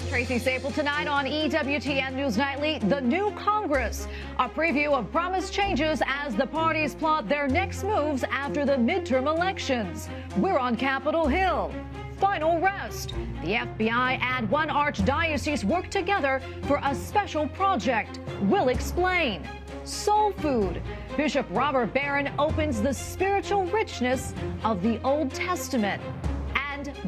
I'm Tracy Sable. Tonight on EWTN News Nightly, the new Congress. A preview of promised changes as the parties plot their next moves after the midterm elections. We're on Capitol Hill. Final rest. The FBI and one archdiocese work together for a special project. We'll explain. Soul food. Bishop Robert Barron opens the spiritual richness of the Old Testament.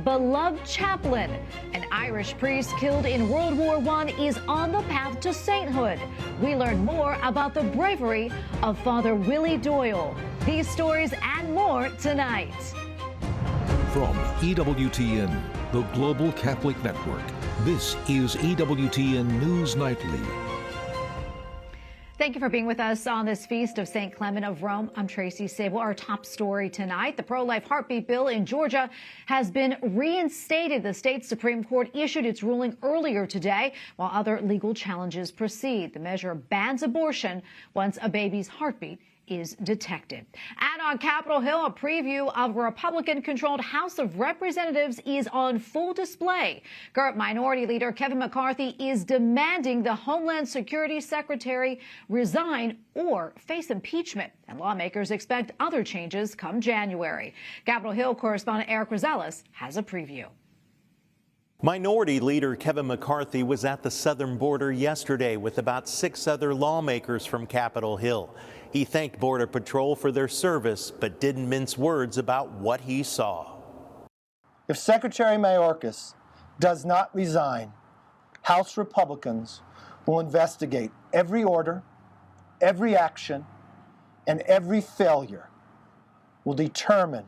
Beloved Chaplain, an Irish priest killed in World War I, is on the path to sainthood. We learn more about the bravery of Father Willie Doyle. These stories and more tonight. From EWTN, the Global Catholic Network, this is EWTN News Nightly. Thank you for being with us on this feast of St. Clement of Rome. I'm Tracy Sable. Our top story tonight, the pro-life heartbeat bill in Georgia has been reinstated. The state Supreme Court issued its ruling earlier today, while other legal challenges proceed. The measure bans abortion once a baby's heartbeat is detected. And on Capitol Hill, a preview of a Republican-controlled House of Representatives is on full display. Current Minority Leader Kevin McCarthy is demanding the Homeland Security Secretary resign or face impeachment. And lawmakers expect other changes come January. Capitol Hill correspondent Eric Rosales has a preview. Minority Leader Kevin McCarthy was at the southern border yesterday with about 6 other lawmakers from Capitol Hill. He thanked Border Patrol for their service, but didn't mince words about what he saw. If Secretary Mayorkas does not resign, House Republicans will investigate every order, every action, and every failure. Will determine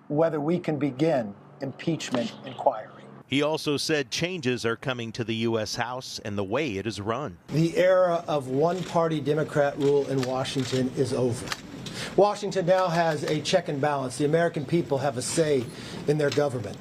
whether we can begin impeachment inquiry. He also said changes are coming to the U.S. House and the way it is run. The era of one-party Democrat rule in Washington is over. Washington now has a check and balance. The American people have a say in their government.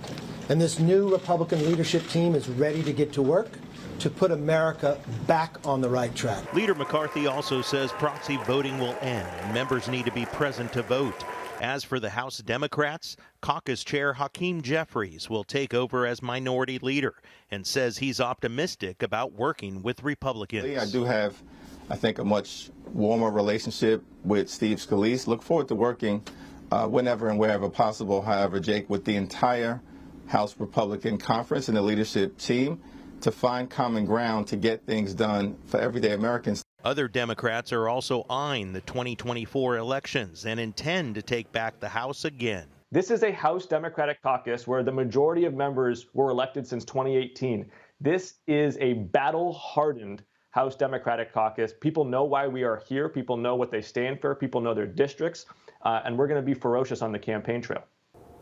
And this new Republican leadership team is ready to get to work to put America back on the right track. Leader McCarthy also says proxy voting will end and members need to be present to vote. As for the House Democrats, caucus chair Hakeem Jeffries will take over as minority leader and says he's optimistic about working with Republicans. I do have, I think, a much warmer relationship with Steve Scalise. Look forward to working whenever and wherever possible, however, Jake, with the entire House Republican Conference and the leadership team to find common ground to get things done for everyday Americans. Other Democrats are also eyeing the 2024 elections and intend to take back the House again. This is a House Democratic caucus where the majority of members were elected since 2018. This is a battle-hardened House Democratic caucus. People know why we are here. People know what they stand for. People know their districts. And we're going to be ferocious on the campaign trail.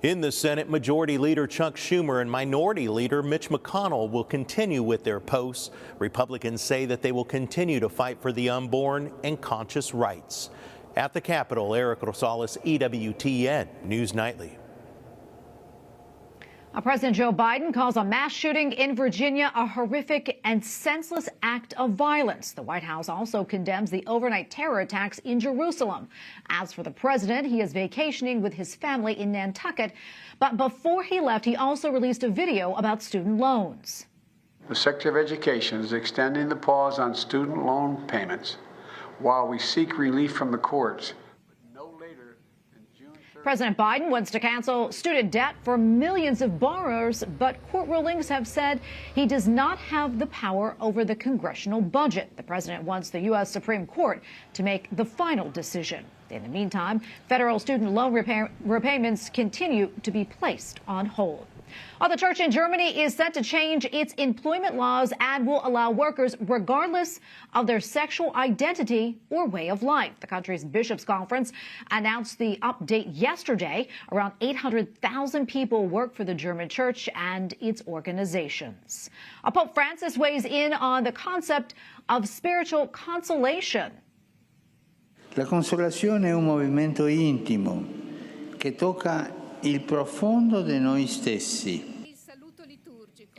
In the Senate, Majority Leader Chuck Schumer and Minority Leader Mitch McConnell will continue with their posts. Republicans say that they will continue to fight for the unborn and conscious rights. At the Capitol, Eric Rosales, EWTN News Nightly. President Joe Biden calls a mass shooting in Virginia a horrific and senseless act of violence. The White House also condemns the overnight terror attacks in Jerusalem. As for the president, he is vacationing with his family in Nantucket. But before he left, he also released a video about student loans. The Secretary of Education is extending the pause on student loan payments while we seek relief from the courts. President Biden wants to cancel student debt for millions of borrowers, but court rulings have said he does not have the power over the congressional budget. The president wants the U.S. Supreme Court to make the final decision. In the meantime, federal student loan repayments continue to be placed on hold. The church in Germany is set to change its employment laws and will allow workers regardless of their sexual identity or way of life. The country's bishops' conference announced the update yesterday. Around 800,000 people work for the German church and its organizations. Pope Francis weighs in on the concept of spiritual consolation. La consolazione è un movimento intimo che tocca il profondo di noi stessi.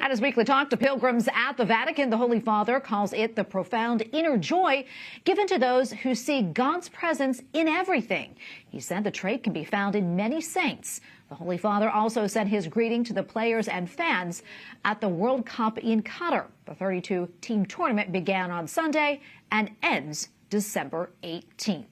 At his weekly talk to pilgrims at the Vatican, the Holy Father calls it the profound inner joy given to those who see God's presence in everything. He said the trait can be found in many saints. The Holy Father also sent his greeting to the players and fans at the World Cup in Qatar. The 32-team tournament began on Sunday and ends December 18th.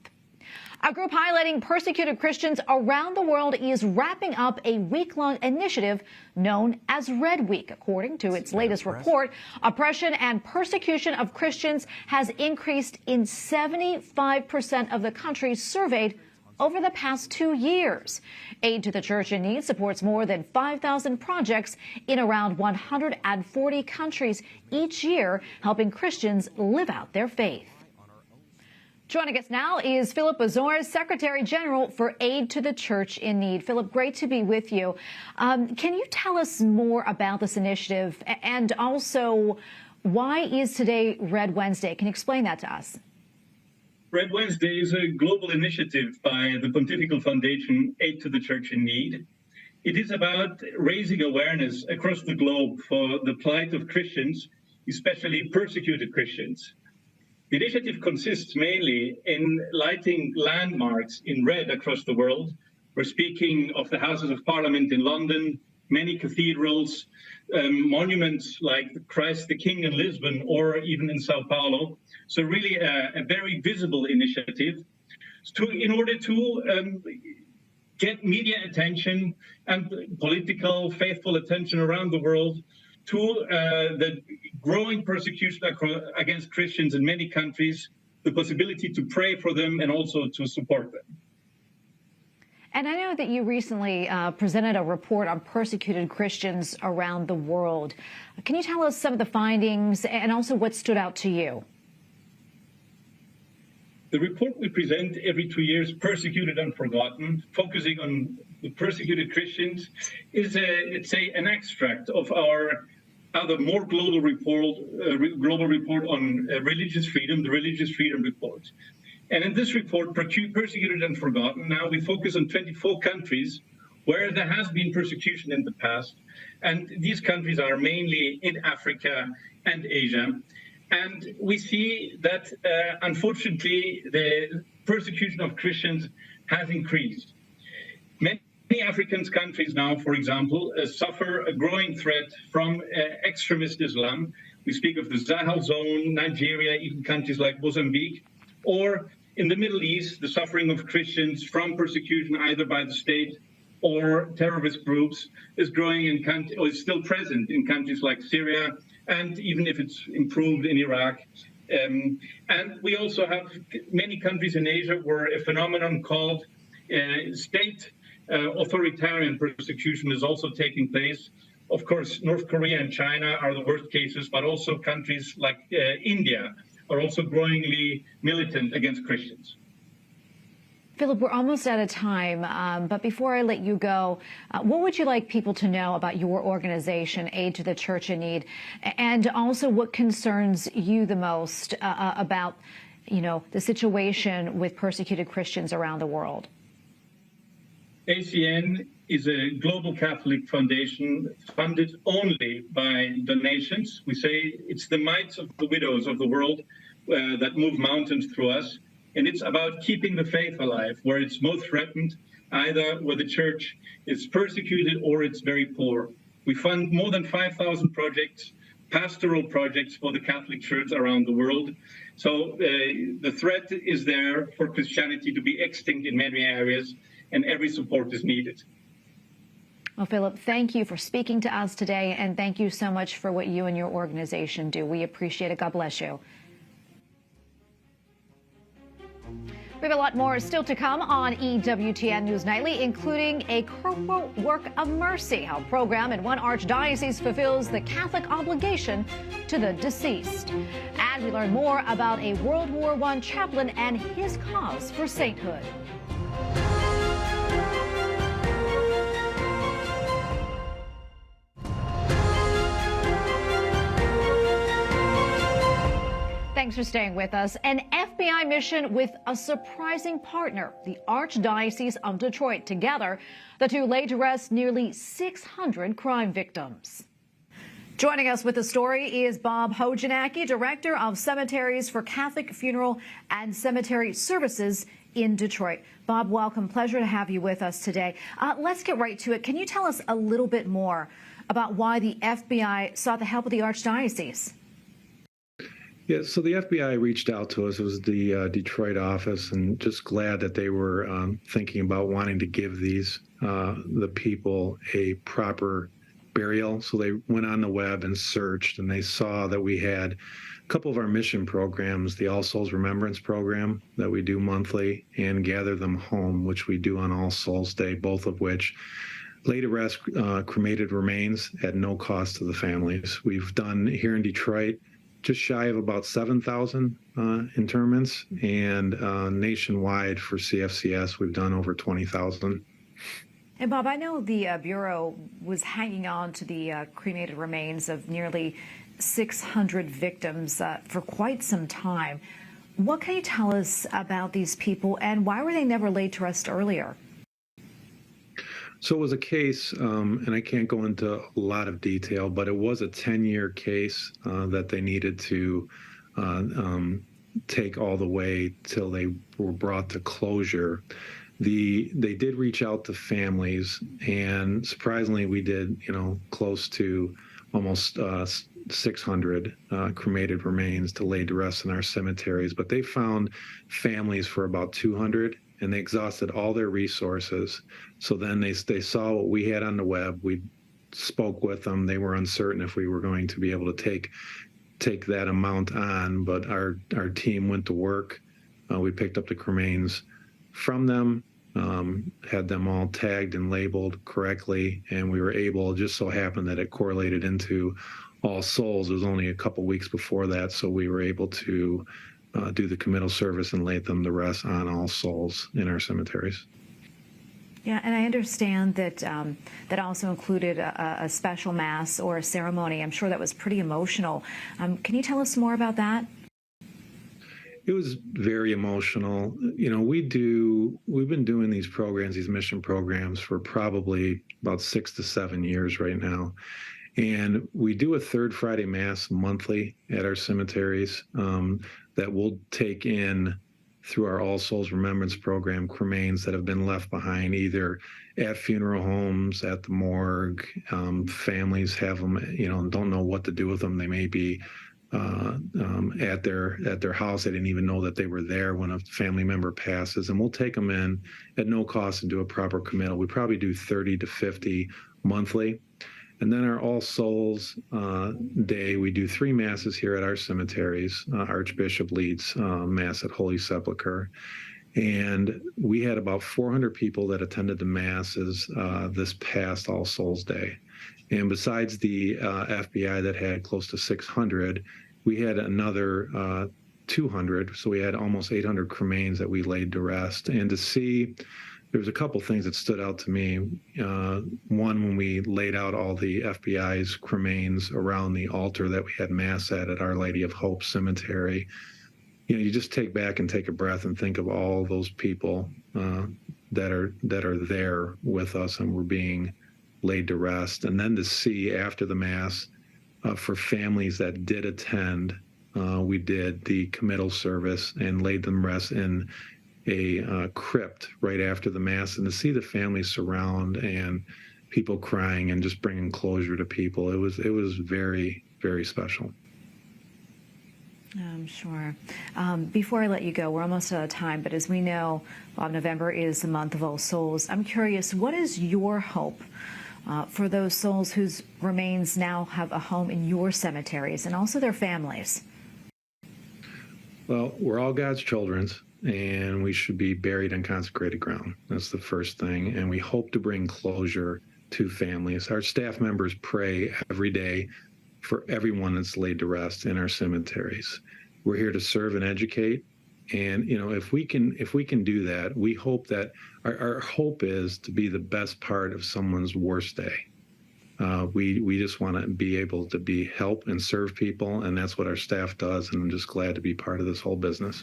A group highlighting persecuted Christians around the world is wrapping up a week-long initiative known as Red Week. According to its latest report, oppression and persecution of Christians has increased in 75% of the countries surveyed over the past 2 years. Aid to the Church in Need supports more than 5,000 projects in around 140 countries each year, helping Christians live out their faith. Joining us now is Philipp Ozores, Secretary General for Aid to the Church in Need. Philipp, great to be with you. Can you tell us more about this initiative, and also why is today Red Wednesday? Can you explain that to us? Red Wednesday is a global initiative by the Pontifical Foundation Aid to the Church in Need. It is about raising awareness across the globe for the plight of Christians, especially persecuted Christians. The initiative consists mainly in lighting landmarks in red across the world. We're speaking of the Houses of Parliament in London, many cathedrals, monuments like Christ the King in Lisbon or even in Sao Paulo. So really a very visible initiative in order to get media attention and political, faithful attention around the world to the growing persecution against Christians in many countries, the possibility to pray for them and also to support them. And I know that you recently presented a report on persecuted Christians around the world. Can you tell us some of the findings and also what stood out to you? The report we present every 2 years, Persecuted and Forgotten, focusing on the persecuted Christians, is, let's say, an extract of our other more global report on religious freedom, the Religious Freedom Report. And in this report, Persecuted and Forgotten, now we focus on 24 countries where there has been persecution in the past. And these countries are mainly in Africa and Asia. And we see that, unfortunately, the persecution of Christians has increased. Many African countries now, for example, suffer a growing threat from extremist Islam. We speak of the Sahel zone, Nigeria, even countries like Mozambique, or in the Middle East, the suffering of Christians from persecution either by the state or terrorist groups is growing or is still present in countries like Syria, and even if it's improved in Iraq. And we also have many countries in Asia where a phenomenon called state authoritarian persecution is also taking place. Of course, North Korea and China are the worst cases, but also countries like India are also growingly militant against Christians. Philipp, we're almost out of time, but before I let you go, what would you like people to know about your organization, Aid to the Church in Need, and also what concerns you the most about, the situation with persecuted Christians around the world? ACN is a global Catholic foundation funded only by donations. We say it's the mites of the widows of the world that move mountains through us. And it's about keeping the faith alive where it's most threatened, either where the church is persecuted or it's very poor. We fund more than 5,000 projects, pastoral projects for the Catholic Church around the world. So the threat is there for Christianity to be extinct in many areas, and every support is needed. Well, Philipp, thank you for speaking to us today, and thank you so much for what you and your organization do. We appreciate it. God bless you. We have a lot more still to come on EWTN News Nightly, including a corporal work of mercy, how a program in one archdiocese fulfills the Catholic obligation to the deceased. And we learn more about a World War I chaplain and his cause for sainthood. Thanks for staying with us. An FBI mission with a surprising partner, the Archdiocese of Detroit. Together, the two laid to rest nearly 600 crime victims. Joining us with the story is Bob Hojnacki, Director of Cemeteries for Catholic Funeral and Cemetery Services in Detroit. Bob, welcome. Pleasure to have you with us today. Let's get right to it. Can you tell us a little bit more about why the FBI sought the help of the Archdiocese? Yeah, so the FBI reached out to us. It was the Detroit office, and just glad that they were thinking about wanting to give these the people a proper burial. So they went on the web and searched, and they saw that we had a couple of our mission programs, the All Souls Remembrance Program that we do monthly, and Gather Them Home, which we do on All Souls Day, both of which lay to rest cremated remains at no cost to the families. We've done here in Detroit just shy of about 7,000 interments, and nationwide for CFCS, we've done over 20,000. And Bob, I know the Bureau was hanging on to the cremated remains of nearly 600 victims for quite some time. What can you tell us about these people, and why were they never laid to rest earlier? So it was a case, and I can't go into a lot of detail, but it was a 10-year case that they needed to take all the way till they were brought to closure. They did reach out to families, and surprisingly, we did, close to almost 600 cremated remains to lay to rest in our cemeteries. But they found families for about 200, and they exhausted all their resources. So then they saw what we had on the web. We spoke with them. They were uncertain if we were going to be able to take that amount on, but our team went to work. We picked up the cremains from them, had them all tagged and labeled correctly, and we were able, just so happened that it correlated into All Souls. It was only a couple weeks before that, so we were able to do the committal service and lay them to rest on All Souls in our cemeteries. Yeah, and I understand that that also included a special mass or a ceremony. I'm sure that was pretty emotional. Can you tell us more about that? It was very emotional. We've been doing these programs, these mission programs, for probably about 6 to 7 years right now. And we do a third Friday Mass monthly at our cemeteries that we'll take in through our All Souls Remembrance Program cremains that have been left behind, either at funeral homes, at the morgue. Families have them, don't know what to do with them. They may be at their house. They didn't even know that they were there when a family member passes, and we'll take them in at no cost and do a proper committal. We probably do 30 to 50 monthly. And then our All Souls Day, we do 3 masses here at our cemeteries. Archbishop leads Mass at Holy Sepulchre. And we had about 400 people that attended the masses this past All Souls Day. And besides the FBI that had close to 600, we had another 200. So we had almost 800 cremains that we laid to rest. And to see, there was a couple things that stood out to me. One, when we laid out all the FBI's cremains around the altar that we had Mass at Our Lady of Hope Cemetery, you just take back and take a breath and think of all those people that are there with us and were being laid to rest. And then to see after the Mass, for families that did attend, we did the committal service and laid them rest in a crypt right after the Mass, and to see the families surround and people crying and just bringing closure to people, it was very, very special. I'm sure. Before I let you go, we're almost out of time, but as we know, Bob, November is the month of All Souls. I'm curious, what is your hope for those souls whose remains now have a home in your cemeteries and also their families? Well, we're all God's children, and we should be buried on consecrated ground. That's the first thing. And we hope to bring closure to families. Our staff members pray every day for everyone that's laid to rest in our cemeteries. We're here to serve and educate. And, if we can do that, we hope that our hope is to be the best part of someone's worst day. We just want to be able to help and serve people, and that's what our staff does, and I'm just glad to be part of this whole business.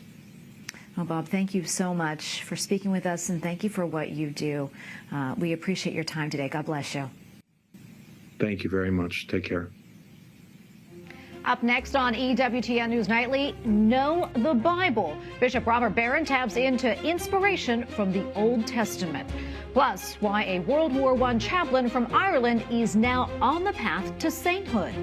Well, Bob, thank you so much for speaking with us, and thank you for what you do. We appreciate your time today. God bless you. Thank you very much. Take care. Up next on EWTN News Nightly, Know the Bible. Bishop Robert Barron taps into inspiration from the Old Testament. Plus, why a World War I chaplain from Ireland is now on the path to sainthood.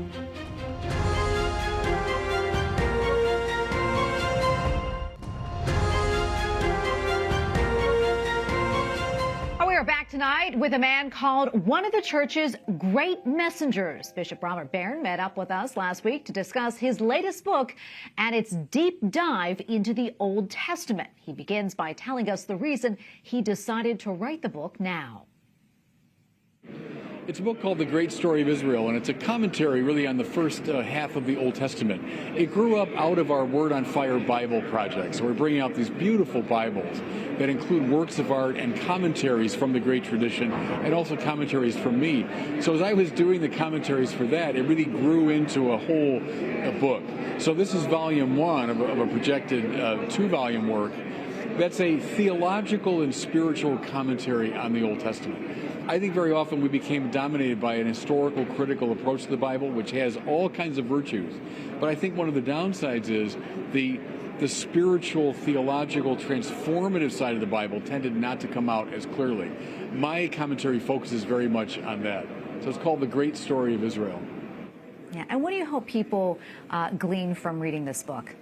We are back tonight with a man called one of the church's great messengers. Bishop Robert Barron met up with us last week to discuss his latest book and its deep dive into the Old Testament. He begins by telling us the reason he decided to write the book now. It's a book called The Great Story of Israel, and it's a commentary really on the first half of the Old Testament. It grew up out of our Word on Fire Bible project. So we're bringing out these beautiful Bibles that include works of art and commentaries from the great tradition, and also commentaries from me. So as I was doing the commentaries for that, it really grew into a whole book. So this is volume one of a projected two-volume work. That's a theological and spiritual commentary on the Old Testament. I think very often we became dominated by an historical, critical approach to the Bible, which has all kinds of virtues. But I think one of the downsides is the spiritual, theological, transformative side of the Bible tended not to come out as clearly. My commentary focuses very much on that. So it's called The Great Story of Israel. Yeah, and what do you hope people glean from reading this book?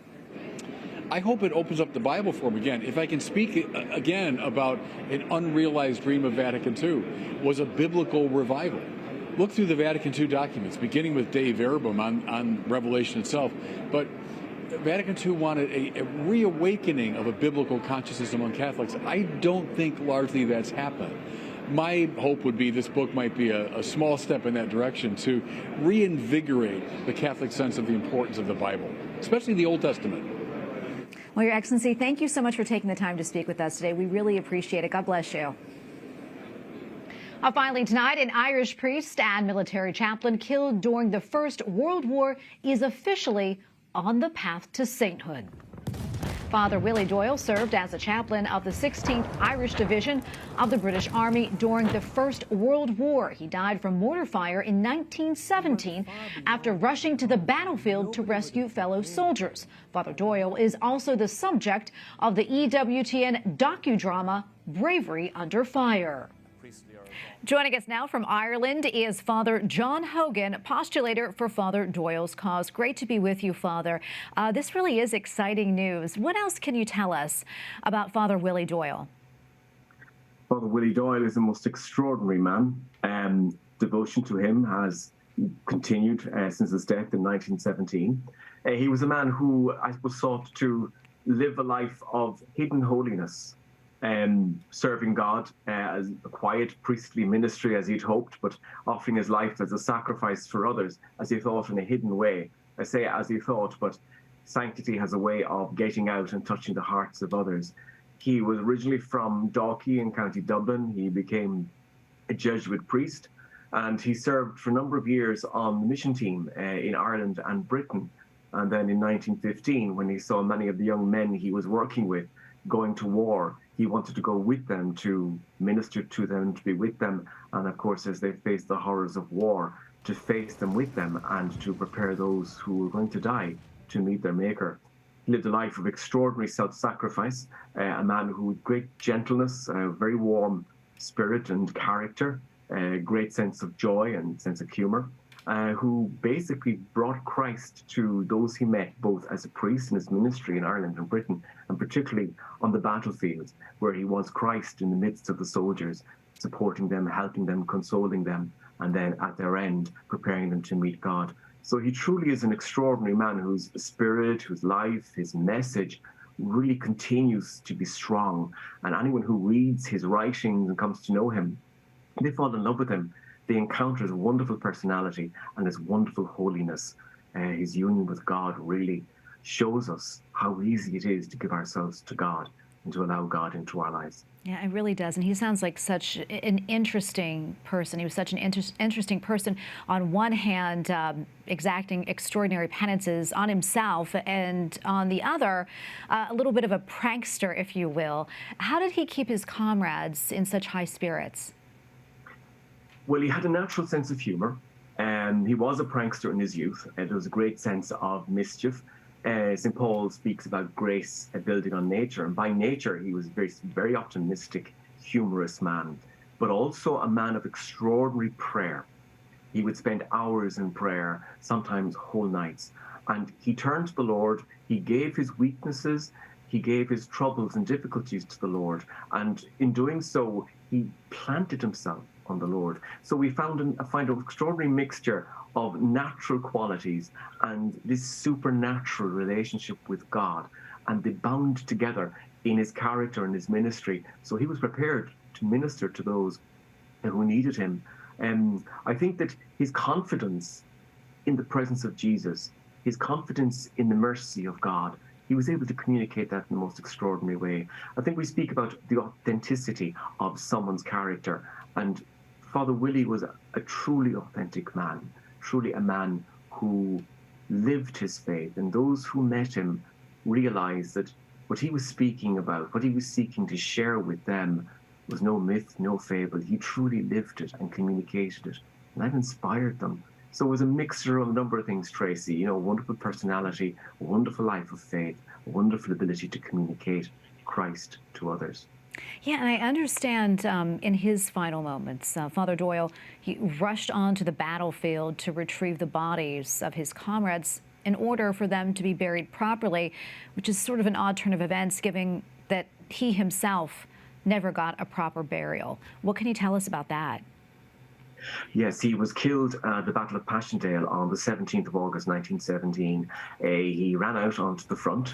I hope it opens up the Bible for them again. If I can speak again about an unrealized dream of Vatican II, was a biblical revival. Look through the Vatican II documents, beginning with Dei Verbum on Revelation itself. But Vatican II wanted a reawakening of a biblical consciousness among Catholics. I don't think largely that's happened. My hope would be this book might be a small step in that direction to reinvigorate the Catholic sense of the importance of the Bible, especially the Old Testament. Well, Your Excellency, thank you so much for taking the time to speak with us today. We really appreciate it. God bless you. Finally tonight, an Irish priest and military chaplain killed during the First World War is officially on the path to sainthood. Father Willie Doyle served as a chaplain of the 16th Irish Division of the British Army during the First World War. He died from mortar fire in 1917 after rushing to the battlefield to rescue fellow soldiers. Father Doyle is also the subject of the EWTN docudrama Bravery Under Fire. Joining us now from Ireland is Father John Hogan, postulator for Father Doyle's cause. Great to be with you, Father. This really is exciting news. What else can you tell us about Father Willie Doyle? Father Willie Doyle is a most extraordinary man. Devotion to him has continued since his death in 1917. He was a man who, I suppose, sought to live a life of hidden holiness, serving God as a quiet priestly ministry as he'd hoped, but offering his life as a sacrifice for others, as he thought, in a hidden way. I say as he thought, but sanctity has a way of getting out and touching the hearts of others. He was originally from Dalkey in County Dublin. He became a Jesuit priest, and he served for a number of years on the mission team in Ireland and Britain. And then in 1915, when he saw many of the young men he was working with going to war, he wanted to go with them, to minister to them, to be with them, and of course, as they faced the horrors of war, to face them with them and to prepare those who were going to die to meet their Maker. He lived a life of extraordinary self-sacrifice, a man who with great gentleness, a very warm spirit and character, a great sense of joy and sense of humor, who basically brought Christ to those he met, both as a priest in his ministry in Ireland and Britain, and particularly on the battlefield, where he was Christ in the midst of the soldiers, supporting them, helping them, consoling them, and then at their end, preparing them to meet God. So he truly is an extraordinary man whose spirit, whose life, his message really continues to be strong. And anyone who reads his writings and comes to know him, they fall in love with him. They encounter his wonderful personality and his wonderful holiness. His union with God really shows us how easy it is to give ourselves to God and to allow God into our lives. Yeah, it really does. And he sounds like such an interesting person. He was such an interesting person. On one hand, exacting extraordinary penances on himself, and on the other, a little bit of a prankster, if you will. How did he keep his comrades in such high spirits? Well, he had a natural sense of humor. He was a prankster in his youth. There was a great sense of mischief. St. Paul speaks about grace building on nature, and by nature he was a very, very optimistic, humorous man, but also a man of extraordinary prayer. He would spend hours in prayer, sometimes whole nights, and he turned to the Lord. He gave his weaknesses, he gave his troubles and difficulties to the Lord, and in doing so, he planted himself on the Lord. So we find an extraordinary mixture of natural qualities and this supernatural relationship with God, and they bound together in his character and his ministry. So he was prepared to minister to those who needed him. I think that his confidence in the presence of Jesus, his confidence in the mercy of God, he was able to communicate that in the most extraordinary way. I think we speak about the authenticity of someone's character, and Father Willie was a truly authentic man, truly a man who lived his faith, and those who met him realized that what he was speaking about, what he was seeking to share with them, was no myth, no fable. He truly lived it and communicated it, and that inspired them. So it was a mixture of a number of things, Tracy. You know, a wonderful personality, a wonderful life of faith, a wonderful ability to communicate Christ to others. Yeah, and I understand in his final moments, Father Doyle, he rushed onto the battlefield to retrieve the bodies of his comrades in order for them to be buried properly, which is sort of an odd turn of events, given that he himself never got a proper burial. What can you tell us about that? Yes, he was killed at the Battle of Passchendaele on the 17th of August 1917. He ran out onto the front,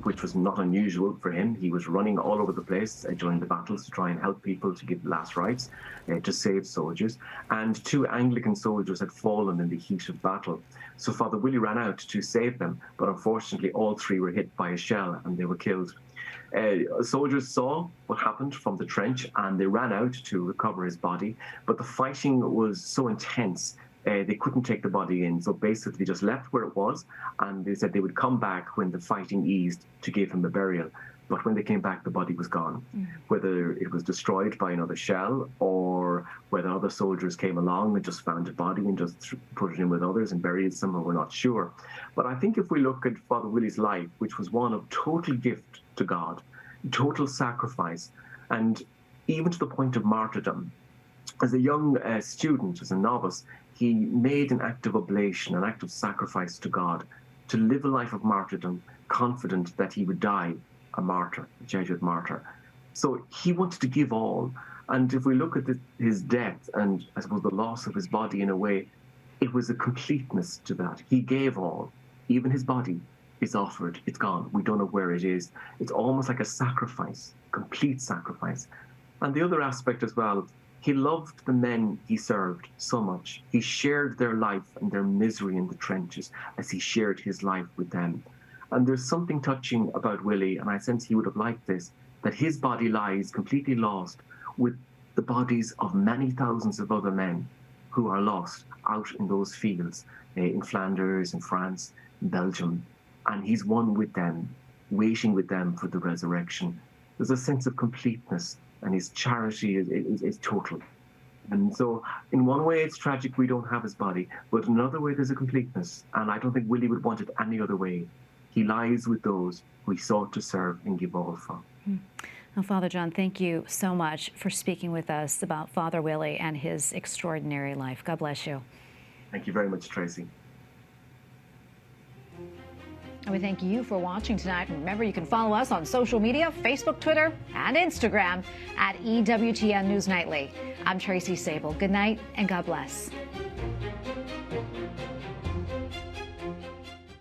which was not unusual for him. He was running all over the place during the battles to try and help people to give last rites, to save soldiers. And 2 Anglican soldiers had fallen in the heat of battle. So Father Willie ran out to save them, but unfortunately all 3 were hit by a shell and they were killed. Soldiers saw what happened from the trench and they ran out to recover his body, but the fighting was so intense they couldn't take the body in. So basically they just left where it was, and they said they would come back when the fighting eased to give him a burial. But when they came back, the body was gone. Whether it was destroyed by another shell or whether other soldiers came along and just found a body and just put it in with others and buried it somewhere, we're not sure. But I think if we look at Father Willie's life, which was one of total gift to God, total sacrifice, and even to the point of martyrdom. As a young student, as a novice, he made an act of oblation, an act of sacrifice to God, to live a life of martyrdom, confident that he would die a martyr, a Jesuit martyr. So he wanted to give all. And if we look at his death and, I suppose, the loss of his body in a way, it was a completeness to that. He gave all. Even his body is offered. It's gone. We don't know where it is. It's almost like a sacrifice, complete sacrifice. And the other aspect as well, he loved the men he served so much. He shared their life and their misery in the trenches as he shared his life with them. And there's something touching about Willie, and I sense he would have liked this, that his body lies completely lost with the bodies of many thousands of other men who are lost out in those fields, in Flanders, in France, in Belgium. And he's one with them, waiting with them for the resurrection. There's a sense of completeness, and his charity is total. And so in one way it's tragic we don't have his body, but in another way there's a completeness. And I don't think Willie would want it any other way. He lies with those who he sought to serve and give all for. Well, Father John, thank you so much for speaking with us about Father Willie and his extraordinary life. God bless you. Thank you very much, Tracy. And we thank you for watching tonight. Remember, you can follow us on social media, Facebook, Twitter, and Instagram at EWTN News Nightly. I'm Tracy Sable. Good night and God bless.